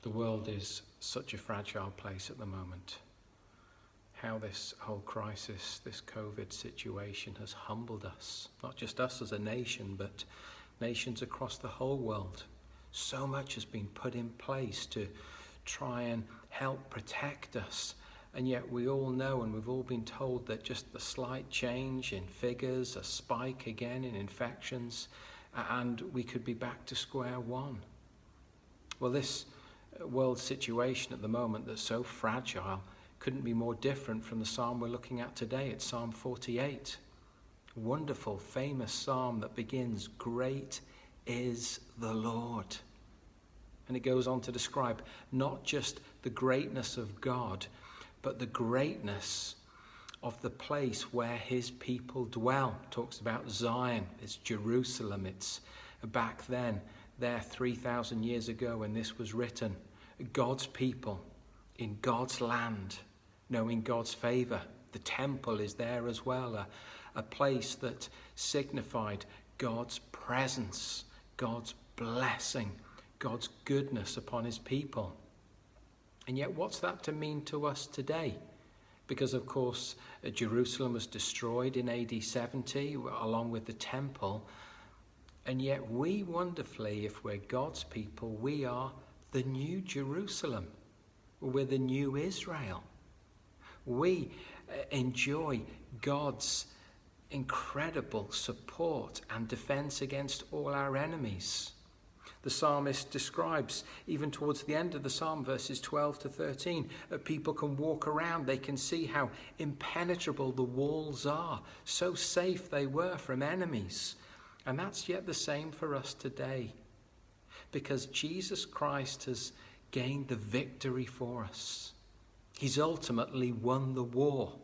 The world is such a fragile place at the moment. How this whole crisis, this COVID situation has humbled us, not just us as a nation, but nations across the whole world. So much has been put in place to try and help protect us. And yet we all know, and we've all been told, that just the slight change in figures, a spike again in infections, and we could be back to square one. Well, this world situation at the moment that's so fragile couldn't be more different from the psalm we're looking at today. It's Psalm 48. A wonderful, famous psalm that begins, "Great is the Lord." And it goes on to describe not just the greatness of God, but the greatness of the place where his people dwell. It talks about Zion, it's Jerusalem. It's back then, there 3,000 years ago when this was written. God's people in God's land, knowing God's favour. The temple is there as well, a place that signified God's presence, God's blessing, God's goodness upon his people. And yet what's that to mean to us today? Because of course Jerusalem was destroyed in AD 70 along with the temple. And yet we wonderfully, if we're God's people, we are the new Jerusalem. We're the new Israel. We enjoy God's incredible support and defense against all our enemies. The psalmist describes, even towards the end of the psalm, verses 12 to 13, that people can walk around, they can see how impenetrable the walls are, so safe they were from enemies. And that's yet the same for us today, because Jesus Christ has gained the victory for us. He's ultimately won the war.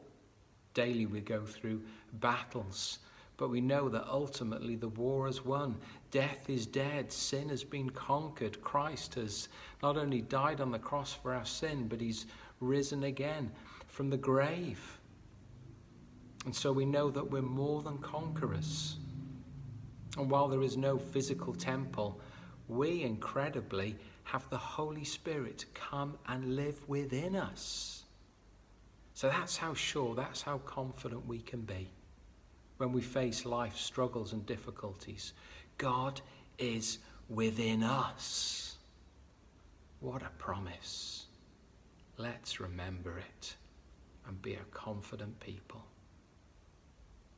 Daily we go through battles, but we know that ultimately the war is won. Death is dead. Sin has been conquered. Christ has not only died on the cross for our sin, but he's risen again from the grave. And so we know that we're more than conquerors. And while there is no physical temple, we incredibly have the Holy Spirit come and live within us. So that's how sure, that's how confident we can be when we face life's struggles and difficulties. God is within us. What a promise. Let's remember it and be a confident people.